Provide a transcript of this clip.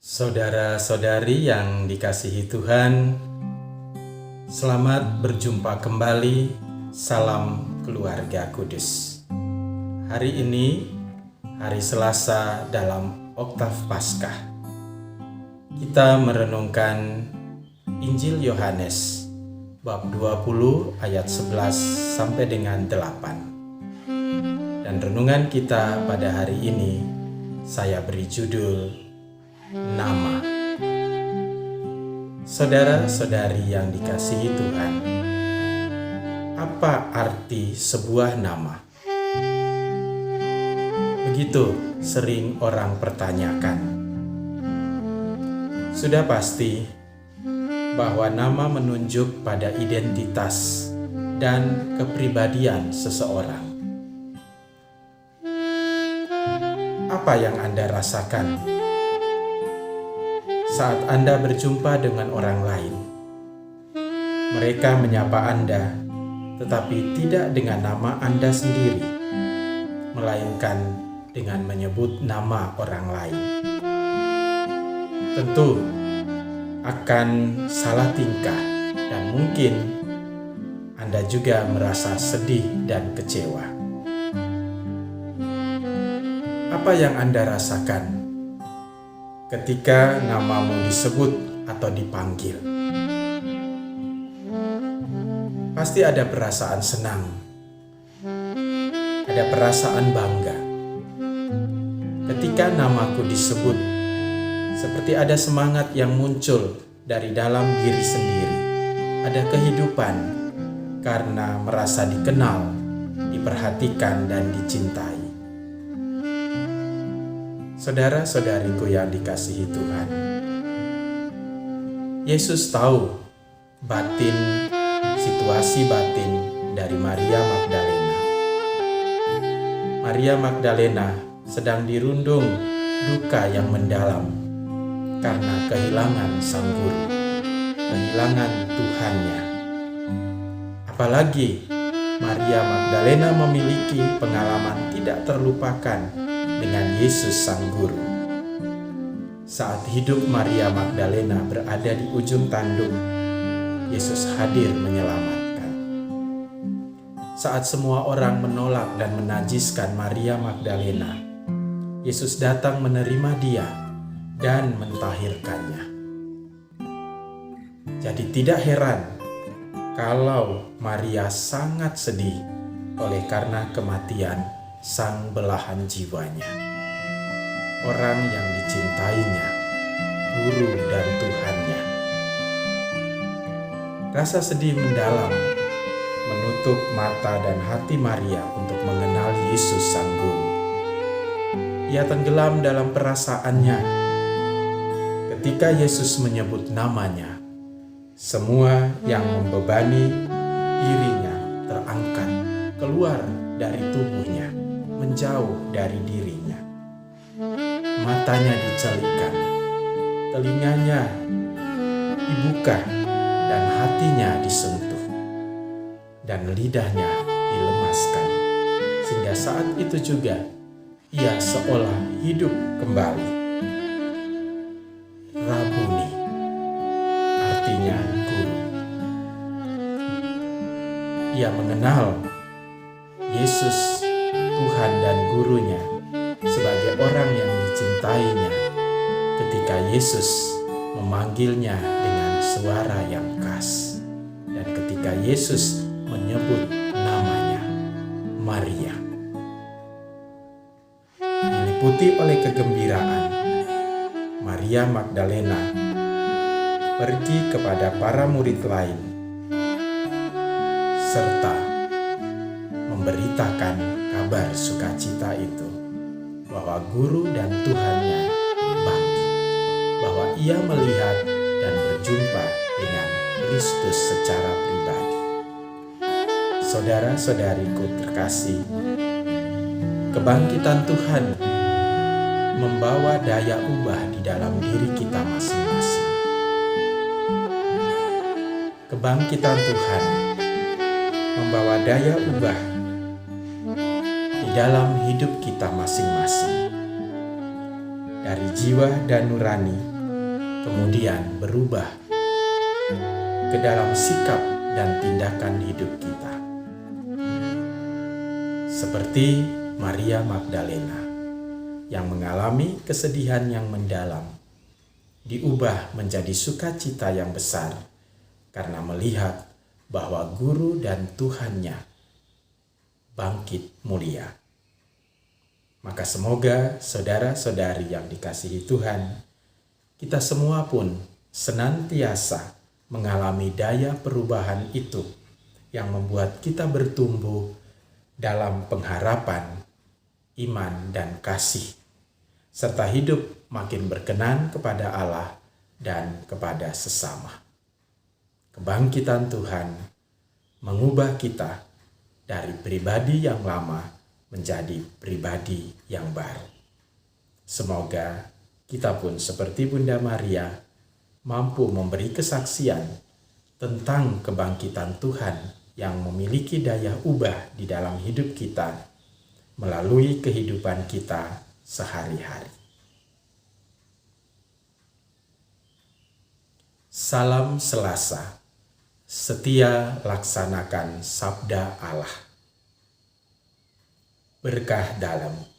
Saudara-saudari yang dikasihi Tuhan, selamat berjumpa kembali. Salam keluarga kudus. Hari ini, hari Selasa dalam Oktav Paskah, kita merenungkan Injil Yohanes bab 20 ayat 11 sampai dengan 8. Dan renungan kita pada hari ini saya beri judul Nama. Saudara-saudari yang dikasihi Tuhan, apa arti sebuah nama? Begitu sering orang pertanyakan. Sudah pasti bahwa nama menunjuk pada identitas dan kepribadian seseorang. Apa yang Anda rasakan saat Anda berjumpa dengan orang lain? Mereka menyapa Anda, tetapi tidak dengan nama Anda sendiri, melainkan dengan menyebut nama orang lain. Tentu akan salah tingkah dan mungkin Anda juga merasa sedih dan kecewa. Apa yang Anda rasakan ketika namamu disebut atau dipanggil? Pasti ada perasaan senang, ada perasaan bangga. Ketika namaku disebut, seperti ada semangat yang muncul dari dalam diri sendiri. Ada kehidupan karena merasa dikenal, diperhatikan, dan dicintai. Saudara-saudariku yang dikasihi Tuhan, Yesus tahu situasi batin dari Maria Magdalena. Maria Magdalena sedang dirundung duka yang mendalam karena kehilangan sang guru, kehilangan Tuhannya. Apalagi Maria Magdalena memiliki pengalaman tidak terlupakan dengan Yesus sang guru. Saat hidup Maria Magdalena berada di ujung tanduk, Yesus hadir menyelamatkan. Saat semua orang menolak dan menajiskan Maria Magdalena, Yesus datang menerima dia dan mentahirkannya. Jadi tidak heran kalau Maria sangat sedih oleh karena kematian sang belahan jiwanya, orang yang dicintainya, guru dan Tuhannya. Rasa sedih mendalam menutup mata dan hati Maria untuk mengenal Yesus sang guru. Ia tenggelam dalam perasaannya ketika Yesus menyebut namanya. Semua yang membebani dirinya terangkat keluar dari tubuhnya, menjauh dari dirinya. Matanya dicelikkan, telinganya dibuka, dan hatinya disentuh, dan lidahnya dilemaskan, sehingga saat itu juga ia seolah hidup kembali. Rabuni, artinya guru. Ia mengenal Yesus, Tuhan dan gurunya, sebagai orang yang dicintainya ketika Yesus memanggilnya dengan suara yang khas, dan ketika Yesus menyebut namanya Maria. Diliputi oleh kegembiraan, Maria Magdalena pergi kepada para murid lain serta memberitakan kabar sukacita itu, bahwa guru dan Tuhannya bangkit, bahwa ia melihat dan berjumpa dengan Kristus secara pribadi. Saudara-saudariku terkasih, kebangkitan Tuhan membawa daya ubah di dalam diri kita masing-masing. Kebangkitan Tuhan membawa daya ubah di dalam hidup kita masing-masing. Dari jiwa dan nurani kemudian berubah ke dalam sikap dan tindakan hidup kita. Seperti Maria Magdalena yang mengalami kesedihan yang mendalam, diubah menjadi sukacita yang besar karena melihat bahwa guru dan Tuhannya bangkit mulia. Maka semoga saudara-saudari yang dikasihi Tuhan, kita semua pun senantiasa mengalami daya perubahan itu yang membuat kita bertumbuh dalam pengharapan, iman, dan kasih, serta hidup makin berkenan kepada Allah dan kepada sesama. Kebangkitan Tuhan mengubah kita dari pribadi yang lama menjadi pribadi yang baru. Semoga kita pun seperti Bunda Maria mampu memberi kesaksian tentang kebangkitan Tuhan yang memiliki daya ubah di dalam hidup kita melalui kehidupan kita sehari-hari. Salam Selasa, setia laksanakan sabda Allah. Berkah dalam